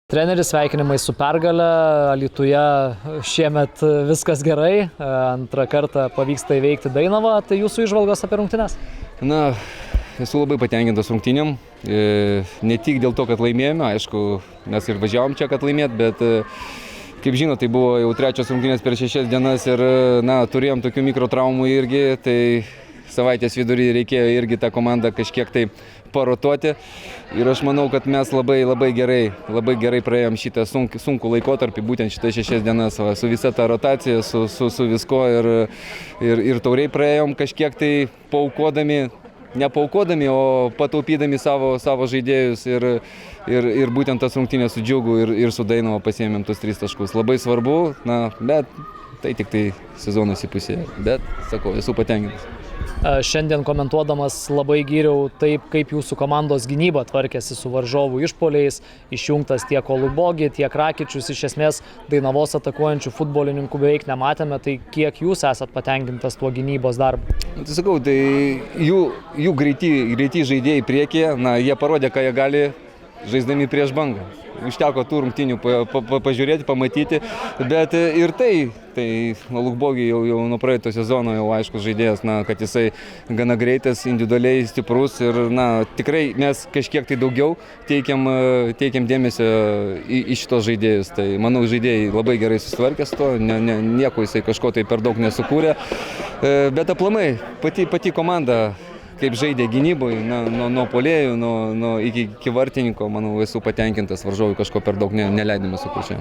Treneris, sveikinimai su pergale, Alytuje šiemet viskas gerai, antrą kartą pavyksta įveikti Dainavą, tai jūsų įžvalgos apie rungtynes? Na, esu labai patenkintas rungtynėm, ne tik dėl to, kad laimėjome, aišku, mes ir važiavom čia, kad laimėt, bet kaip žinot, tai buvo jau trečios rungtynės per 6 dienas ir turėjom tokių mikrotraumų irgi, tai savaitės vidury reikėjo irgi tą komandą kažkiek tai parotuoti ir aš manau, kad mes labai gerai praėjom šitą sunkų laikotarpį, būtent šitą 6 dienas, su visa ta rotacija, su visko ir tauriai praėjom kažkiek tai nepaukodami, o pataupydami savo žaidėjus ir būtent tas rungtynės su Džiugu ir su Dainava pasiėmėm tus 3 taškus. Labai svarbu, bet tai tik tai sezonas įpusėjo, bet sakau, esu patenkintas. Šiandien komentuodamas labai gyriau taip, kaip jūsų komandos gynyba tvarkėsi su varžovų išpuoliais, išjungtas tiek Olubogi, tiek Rakičius, iš esmės Dainavos atakuojančių futbolininkų beveik nematėme, tai kiek jūs esat patenkintas tuo gynybos darbu? Tai sakau, tai jų greiti žaidėjai priekyje, jie parodė, ką jie gali žaisdami prieš bangą. Užteko tų rungtynių pažiūrėti, pamatyti, bet ir tai Olubogi jau nuo praeito sezono jau aiškus žaidėjas, kad jisai gana greitas, individualiai stiprus ir tikrai mes kažkiek tai daugiau teikiam dėmesio į šitos žaidėjus. Tai manau, žaidėjai labai gerai susitvarkė su to, nieko jisai kažko tai per daug nesukūrė, bet aplamai pati komanda kaip žaidė gynyboje, nuo puolėjų, iki vartininko, manau, esu patenkintas, varžovui kažko per daug neleidome sukurti.